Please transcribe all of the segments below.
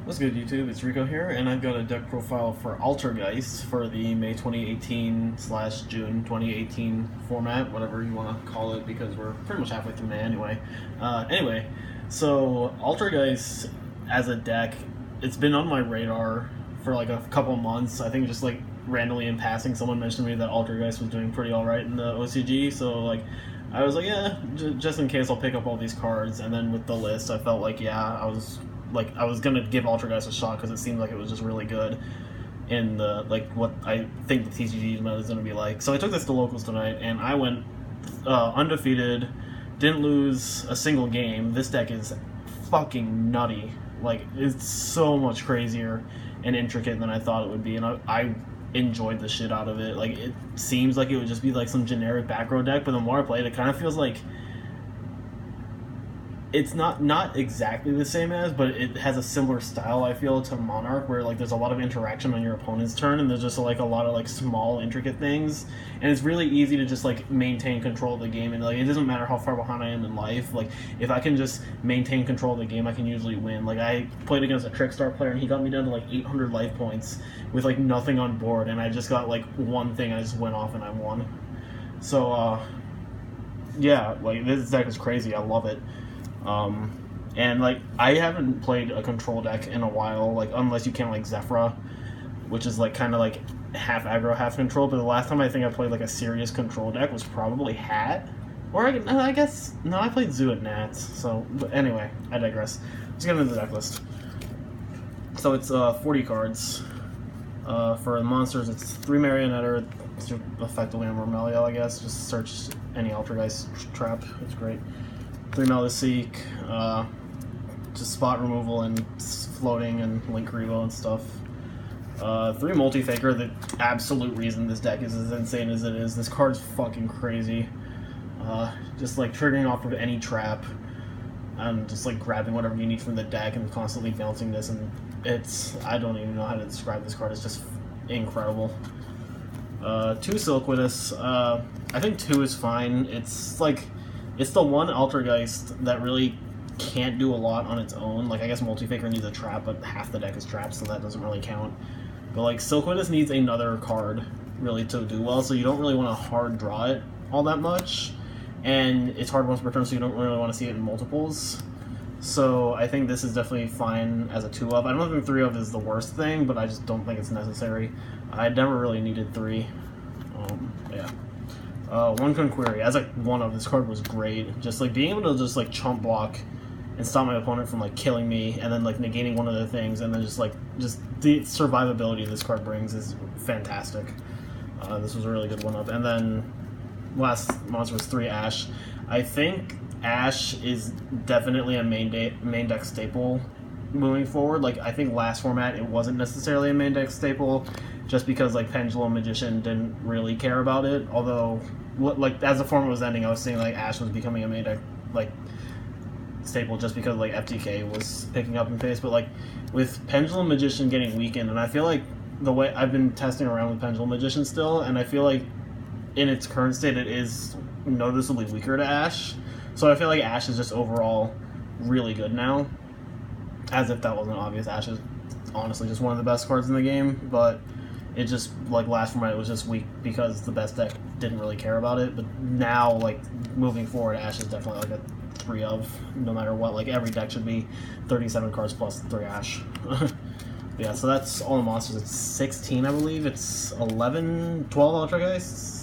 What's good, YouTube? It's Rico here, and I've got a deck profile for Altergeist for the May 2018 slash June 2018 format, whatever you want to call it, because we're pretty much halfway through May anyway. So Altergeist as a deck, it's been on my radar for like a couple months. I think just like randomly in passing, someone mentioned to me that Altergeist was doing pretty alright in the OCG, so like I was like, yeah, just in case I'll pick up all these cards. And then with the list, I felt like, yeah, I was gonna give Altergeist a shot because it seemed like it was just really good in the like what I think the TCG meta is gonna be like. So I took this to locals tonight, and I went undefeated, didn't lose a single game. This deck is fucking nutty. Like, it's so much crazier and intricate than I thought it would be, and I enjoyed the shit out of it. Like, it seems like it would just be like some generic back row deck, but the more I play it, it kind of feels like it's not exactly the same as, but it has a similar style, I feel, to Monarch, where like there's a lot of interaction on your opponent's turn, and there's just like a lot of like small intricate things, and it's really easy to just like maintain control of the game. And like, it doesn't matter how far behind I am in life, like if I can just maintain control of the game, I can usually win. Like, I played against a Trickstar player, and he got me down to like 800 life points with like nothing on board, and I just got like one thing, I just went off and I won. So yeah, like this deck is crazy. I love it. And like, I haven't played a control deck in a while, like unless you count like Zephyra, which is like kind of like half aggro, half control. But the last time I think I played like a serious control deck was probably Hat, or I guess no, I played Zoo at Nats. So, but anyway, I digress. Let's get into the deck list. So it's 40 cards. For the monsters, it's 3 Marionette, it's effectively a Murmelio, I guess. Just search any Altergeist trap. It's great. 3 Maliseek, just spot removal and floating and Link Revo and stuff. 3 Multi-Faker. The absolute reason this deck is as insane as it is. This card's fucking crazy. Just like triggering off of any trap and just like grabbing whatever you need from the deck and constantly bouncing this, and it's, I don't even know how to describe this card. It's just incredible. 2 Silkwitous. I think 2 is fine. It's like, it's the one Altergeist that really can't do a lot on its own. Like, I guess Multi-Faker needs a trap, but half the deck is trapped, so that doesn't really count. But like, Silkwitous needs another card really to do well, so you don't really want to hard draw it all that much. And it's hard once per turn, so you don't really want to see it in multiples. So I think this is definitely fine as a 2-of. I don't think 3-of is the worst thing, but I just don't think it's necessary. I never really needed 3. Yeah. 1 Conquery. As a 1-of, this card was great. Just like being able to just like chump block and stop my opponent from like killing me, and then like negating one of the things, and then just the survivability this card brings is fantastic. This was a really good 1-of. And then last monster was 3 Ash. I think Ash is definitely a main deck staple moving forward. Like, I think last format it wasn't necessarily a main deck staple, just because like Pendulum Magician didn't really care about it. Although, like, as the format was ending, I was seeing like Ash was becoming a main deck like staple just because like FTK was picking up in pace. But like with Pendulum Magician getting weakened, and I feel like the way I've been testing around with Pendulum Magician still, and I feel like in its current state it is noticeably weaker to Ash. So I feel like Ash is just overall really good now. As if that wasn't obvious, Ash is honestly just one of the best cards in the game, but it just, like, last format it was just weak because the best deck didn't really care about it. But now, like, moving forward, Ash is definitely like a 3-of, no matter what. Like, every deck should be 37 cards plus 3 Ash. Yeah, so that's all the monsters. It's 16, I believe. It's 12 Altergeists.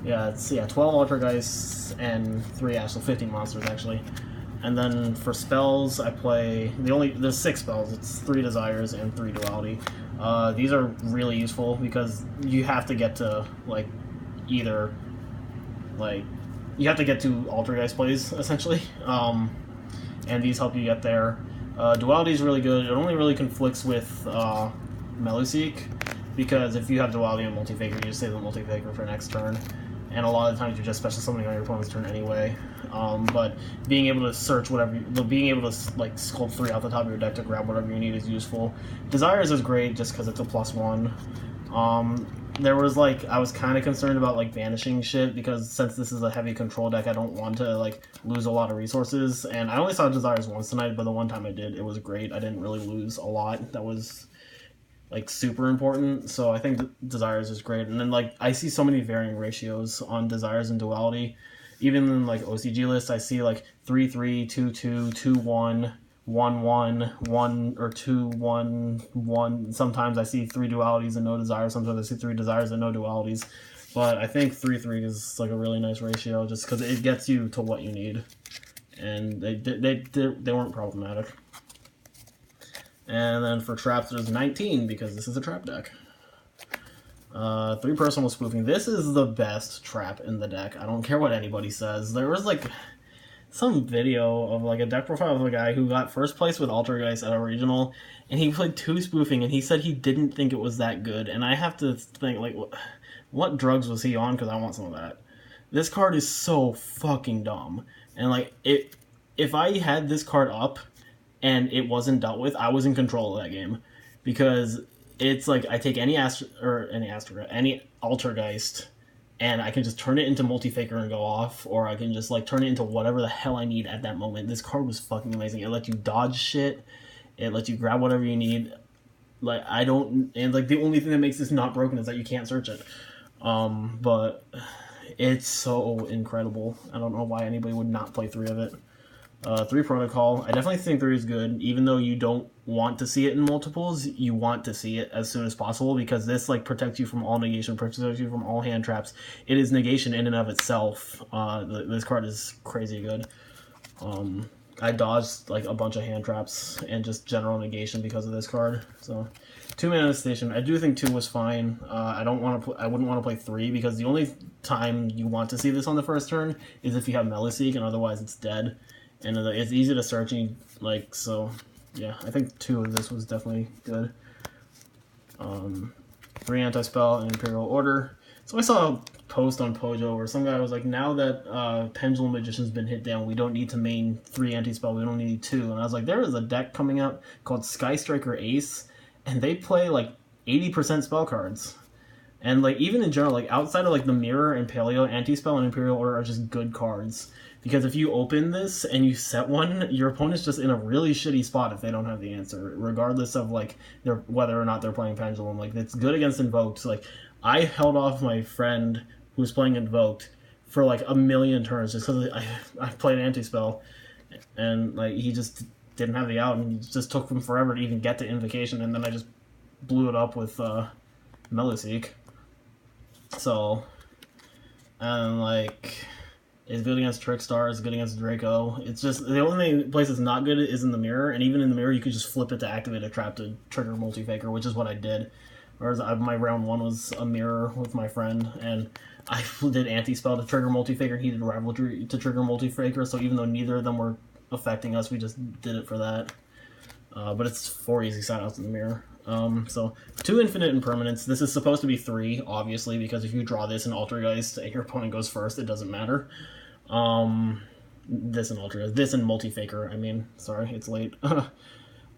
Yeah, it's 12 Altergeists and 3 Ash, so 15 monsters actually. And then for spells, I play there's 6 spells. It's 3 Desires and 3 Duality. These are really useful because you have to get to like either like you have to get to Altergeist plays essentially, and these help you get there. Duality is really good. It only really conflicts with Meluseek, because if you have Duality and Multi-Faker, you just save the Multi-Faker for next turn. And a lot of times you're just special summoning on your opponent's turn anyway. But being able to search being able to like sculpt 3 off the top of your deck to grab whatever you need is useful. Desires is great just because it's a +1. there was like I was kind of concerned about like banishing shit because since this is a heavy control deck, I don't want to like lose a lot of resources. And I only saw Desires once tonight, but the one time I did, it was great. I didn't really lose a lot. That was like super important. So I think Desires is great. And then like I see so many varying ratios on Desires and Duality. Even in like OCG lists, I see like 3-3, 2-2, 2-1. 1-1, 1 or 2-1, 1. Sometimes I see 3 dualities and no desires. Sometimes I see 3 desires and no dualities. But I think 3-3 is like a really nice ratio just because it gets you to what you need. And they weren't problematic. And then for traps, there's 19 because this is a trap deck. 3 personal spoofing. This is the best trap in the deck. I don't care what anybody says. There was like some video of like a deck profile of a guy who got first place with Altergeist at a regional, and he played 2 spoofing, and he said he didn't think it was that good. And I have to think like, what drugs was he on? Because I want some of that. This card is so fucking dumb, and like if I had this card up and it wasn't dealt with, I was in control of that game because it's like I take any Altergeist. And I can just turn it into Multi-Faker and go off, or I can just like turn it into whatever the hell I need at that moment. This card was fucking amazing. It lets you dodge shit. It lets you grab whatever you need. Like and like the only thing that makes this not broken is that you can't search it. But it's so incredible. I don't know why anybody would not play 3 of it. 3 protocol. I definitely think 3 is good, even though you don't want to see it in multiples. You want to see it as soon as possible because this like protects you from all negation, protects you from all hand traps. It is negation in and of itself. This card is crazy good. I dodged like a bunch of hand traps and just general negation because of this card. So 2 manifestation. I do think 2 was fine. I wouldn't want to play 3 because the only time you want to see this on the first turn is if you have Melisseek, and otherwise it's dead. And it's easy to search, like, so, yeah, I think 2 of this was definitely good. 3 Anti-Spell and Imperial Order. So I saw a post on Pojo where some guy was like, now that Pendulum Magician's been hit down, we don't need to main 3 Anti-Spell, we don't need 2. And I was like, there is a deck coming out called Sky Striker Ace, and they play, like, 80% spell cards. And, like, even in general, like, outside of, like, the Mirror and Paleo, Anti-Spell and Imperial Order are just good cards. Because if you open this and you set one, your opponent's just in a really shitty spot if they don't have the answer, regardless of like whether or not they're playing Pendulum. Like it's good against Invoked. Like I held off my friend who was playing Invoked for like a million turns just because I played Anti-Spell, and like he just didn't have the out, and it just took him forever to even get to Invocation, and then I just blew it up with Melisseek. So, and like. It's good against Trickstar, it's good against Draco. It's just, the only place it's not good is in the Mirror, and even in the Mirror you could just flip it to activate a trap to trigger Multi-Faker, which is what I did. Whereas my round 1 was a Mirror with my friend, and I did Anti-Spell to trigger Multi-Faker, he did Rivalry to trigger Multi-Faker, so even though neither of them were affecting us, we just did it for that. But it's 4 easy sign-outs in the Mirror. So 2 Infinite Impermanence. This is supposed to be 3, obviously, because if you draw this in Altergeist and your opponent goes first, it doesn't matter. This in Altergeist. This in Multi-Faker, I mean. Sorry, it's late. The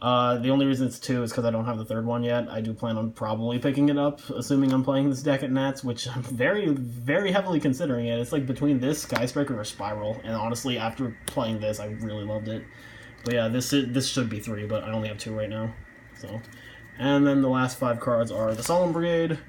only reason it's 2 is because I don't have the 3rd one yet. I do plan on probably picking it up, assuming I'm playing this deck at Nats, which I'm very, very heavily considering it. It's like between this, Sky Striker, or Spiral, and honestly, after playing this, I really loved it. But yeah, this should be 3, but I only have 2 right now. So, and then the last 5 cards are the Solemn Brigade.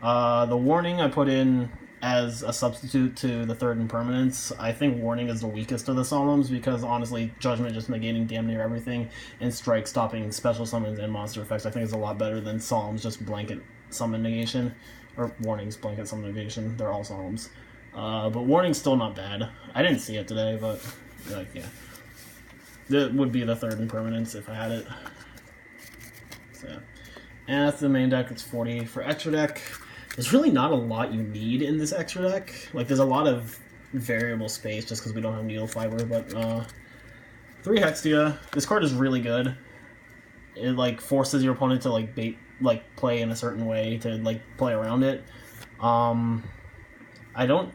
The Warning I put in as a substitute to the 3rd Impermanence. I think Warning is the weakest of the Solemns because honestly, Judgment just negating damn near everything, and Strike stopping special summons and monster effects I think is a lot better than Solemns just blanket summon negation, or Warnings blanket summon negation. They're all Solemns. But Warning's still not bad. I didn't see it today, but like, yeah. That would be the 3rd Impermanence if I had it. So yeah. And that's the main deck. It's 40 for extra deck. There's really not a lot you need in this extra deck. Like, there's a lot of variable space just because we don't have Needle Fiber, but 3 Hextia. This card is really good. It, like, forces your opponent to, like, play in a certain way to, like, play around it. I don't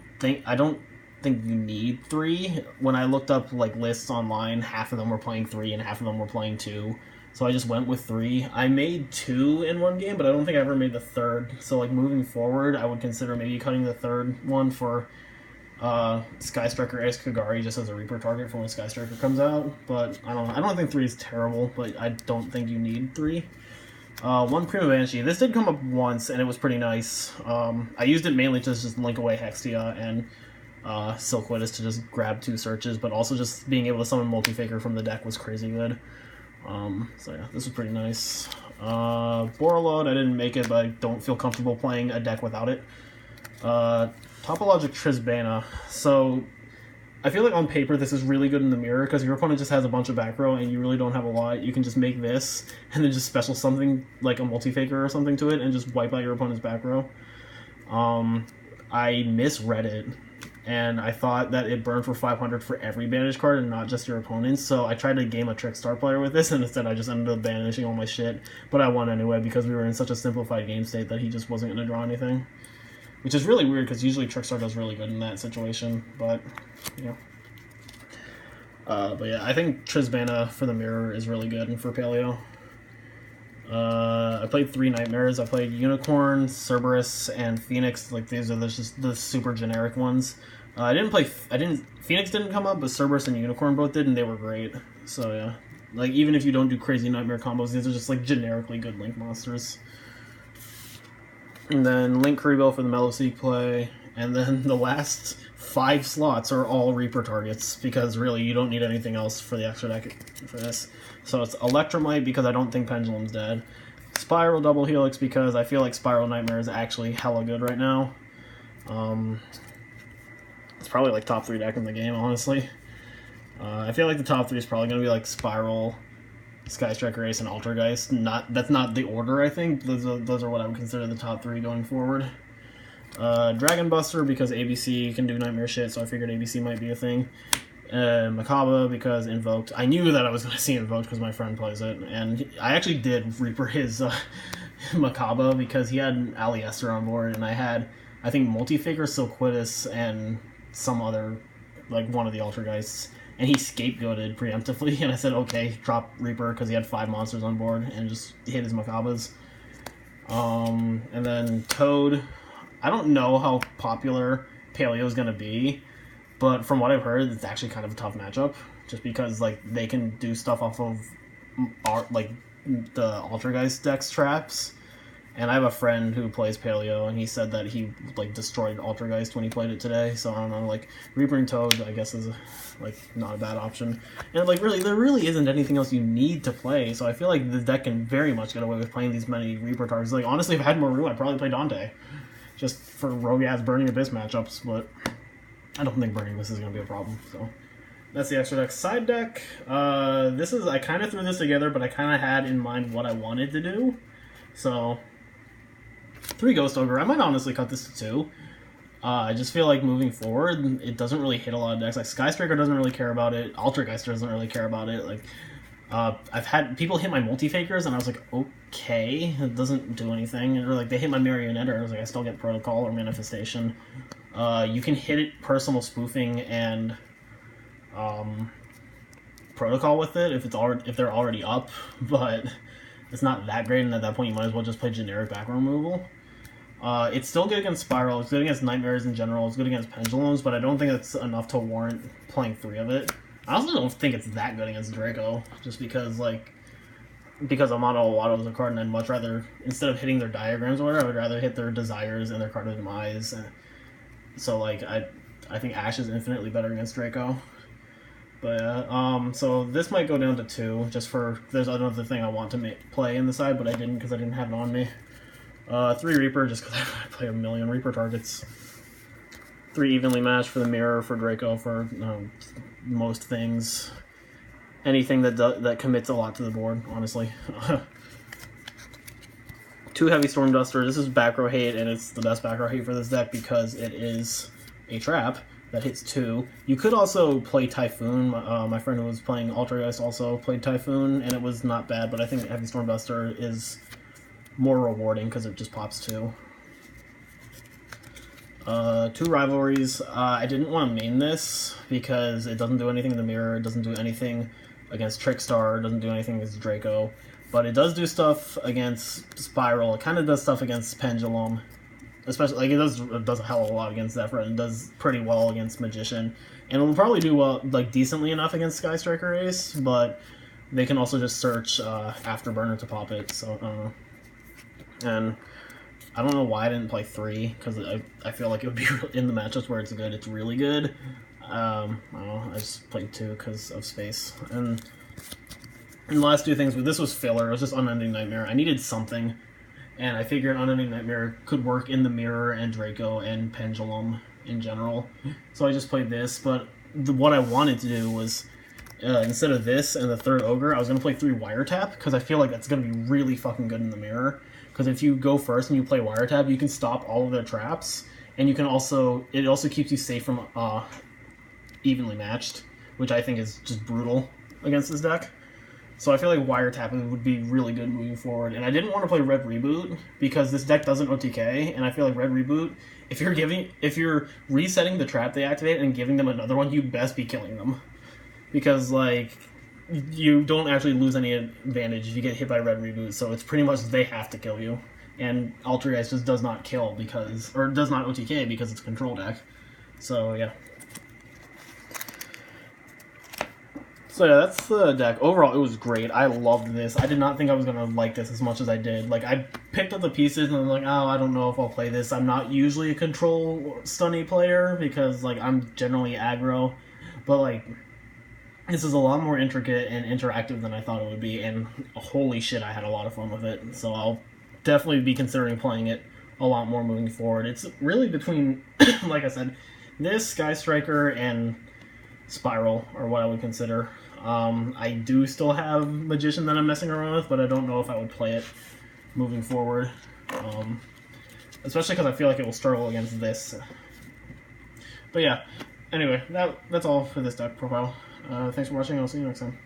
think you need 3. When I looked up like lists online, half of them were playing 3 and half of them were playing 2. So I just went with 3. I made 2 in one game, but I don't think I ever made the third. So like moving forward, I would consider maybe cutting the third one for Sky Striker Ace Kagari just as a Reaper target for when Sky Striker comes out. But I don't think 3 is terrible, but I don't think you need 3. 1 Prima Banshee. This did come up once, and it was pretty nice. I used it mainly to just link away Hextia and Silkwoodus to just grab 2 searches, but also just being able to summon Multi-Faker from the deck was crazy good. So yeah, this was pretty nice. Borreload, I didn't make it, but I don't feel comfortable playing a deck without it. Topologic Trisbana. So I feel like on paper this is really good in the mirror because your opponent just has a bunch of back row and you really don't have a lot. You can just make this and then just special something like a Multi-Faker or something to it and just wipe out your opponent's back row. I misread it and I thought that it burned for 500 for every banish card and not just your opponent's, so I tried to game a Trick Star player with this and instead I just ended up banishing all my shit, but I won anyway because we were in such a simplified game state that he just wasn't going to draw anything. Which is really weird because usually Trickstar does really good in that situation, but yeah. But yeah, I think Trisbana for the mirror is really good and for Paleo. I played 3 Nightmares. I played Unicorn, Cerberus, and Phoenix. Like these are just the super generic ones. Phoenix didn't come up, but Cerberus and Unicorn both did, and they were great. So yeah, like even if you don't do crazy Nightmare combos, these are just like generically good Link monsters. And then Link Kuriboh for the Meloseek play, and then the last 5 slots are all Reaper targets, because really you don't need anything else for the extra deck for this. So it's Electromite because I don't think Pendulum's dead. Spiral Double Helix because I feel like Spiral Nightmare is actually hella good right now. It's probably like top 3 deck in the game, honestly. I feel like the top 3 is probably going to be like Spiral, Sky Striker Ace, and Altergeist. That's not the order, I think. Those are what I would consider the top 3 going forward. Dragon Buster because ABC can do Nightmare shit, so I figured ABC might be a thing. Makaba because Invoked. I knew that I was going to see Invoked because my friend plays it, and I actually did Reaper his Makaba because he had Aliester on board, and I had, I think, Multi-Faker, Silkwoodus, and some other, like, one of the Altergeists. And he scapegoated preemptively, and I said, okay, drop Reaper, because he had 5 monsters on board, and just hit his Makabas. And then Toad. I don't know how popular Paleo is going to be, but from what I've heard, it's actually kind of a tough matchup, just because, like, they can do stuff off of, like, the Altergeist deck's traps. And I have a friend who plays Paleo, and he said that he, like, destroyed Altergeist when he played it today. So I don't know, like, Reaper and Toad, I guess, is, like, not a bad option. And, like, really, there really isn't anything else you need to play. So I feel like the deck can very much get away with playing these many Reaper targets. Like, honestly, if I had more room, I'd probably play Dante. Just for Rogad's Burning Abyss matchups, but I don't think Burning Abyss is going to be a problem, so. That's the extra deck. Side deck, I kind of threw this together, but I kind of had in mind what I wanted to do. So 3 Ghost Ogre. I might honestly cut this to 2. I just feel like moving forward, it doesn't really hit a lot of decks. Like, Sky Striker doesn't really care about it. Altergeist doesn't really care about it. Like, I've had people hit my Multi-Fakers, and I was like, okay, it doesn't do anything. Or, like, they hit my Marionette, I was like, I still get Protocol or Manifestation. You can hit it Personal Spoofing and Protocol with it if they're already up, but it's not that great, and at that point you might as well just play generic background removal. It's still good against Spiral, it's good against Nightmares in general, it's good against Pendulums, but I don't think it's enough to warrant playing 3 of it. I also don't think it's that good against Draco, just because, like, because I'm on all Watto as a card, and I'd much rather, instead of hitting their diagrams or whatever, I would rather hit their Desires and their Card of Demise. So, like, I think Ash is infinitely better against Draco. But so this might go down to 2, just for, there's another thing I want to play in the side, but I didn't because I didn't have it on me. 3 Reaper, just because I play a million Reaper targets. 3 Evenly Matched for the Mirror, for Draco, for most things. Anything that commits a lot to the board, honestly. 2 Heavy Storm Duster. This is back row hate, and it's the best back row hate for this deck because it is a trap that hits 2. You could also play Typhoon. My friend who was playing Altergeist also played Typhoon, and it was not bad, but I think Heavy Storm Duster is more rewarding because it just pops 2. Two rivalries. I didn't want to main this because it doesn't do anything in the mirror. It doesn't do anything against Trickstar. It doesn't do anything against Draco. But it does do stuff against Spiral. It kind of does stuff against Pendulum. Especially, like, it does a hell of a lot against Zephyr. It does pretty well against Magician. And it will probably do well, like, decently enough against Sky Striker Ace, but they can also just search Afterburner to pop it, so I don't know. And I don't know why I didn't play 3, because I feel like it would be in the matchups where it's good, it's really good. I don't know, I just played 2 because of space. And the last 2 things, but this was filler, it was just Unending Nightmare. I needed something, and I figured Unending Nightmare could work in the mirror and Draco and Pendulum in general. So I just played this, but what I wanted to do was, instead of this and the 3rd Ogre, I was going to play 3 Wiretap, because I feel like that's going to be really fucking good in the mirror. Because if you go first and you play Wiretap, you can stop all of their traps, and you can also, it also keeps you safe from evenly matched, which I think is just brutal against this deck. So I feel like Wiretapping would be really good moving forward. And I didn't want to play Red Reboot, because this deck doesn't OTK, and I feel like Red Reboot, if you're resetting the trap they activate and giving them another one, you'd best be killing them. Because, like, you don't actually lose any advantage if you get hit by Red Reboot, so it's pretty much they have to kill you. And Altergeist just does not kill because, or does not OTK because it's a control deck. So, yeah. So yeah, that's the deck. Overall, it was great. I loved this. I did not think I was going to like this as much as I did. Like, I picked up the pieces and I'm like, oh, I don't know if I'll play this. I'm not usually a control stunny player because, like, I'm generally aggro. But, like, this is a lot more intricate and interactive than I thought it would be, and holy shit, I had a lot of fun with it. So I'll definitely be considering playing it a lot more moving forward. It's really between, like I said, this, Sky Striker, and Spiral are what I would consider. I do still have Magician that I'm messing around with, but I don't know if I would play it moving forward. Especially because I feel like it will struggle against this. But yeah, anyway, that's all for this deck profile. Thanks for watching, I'll see you next time.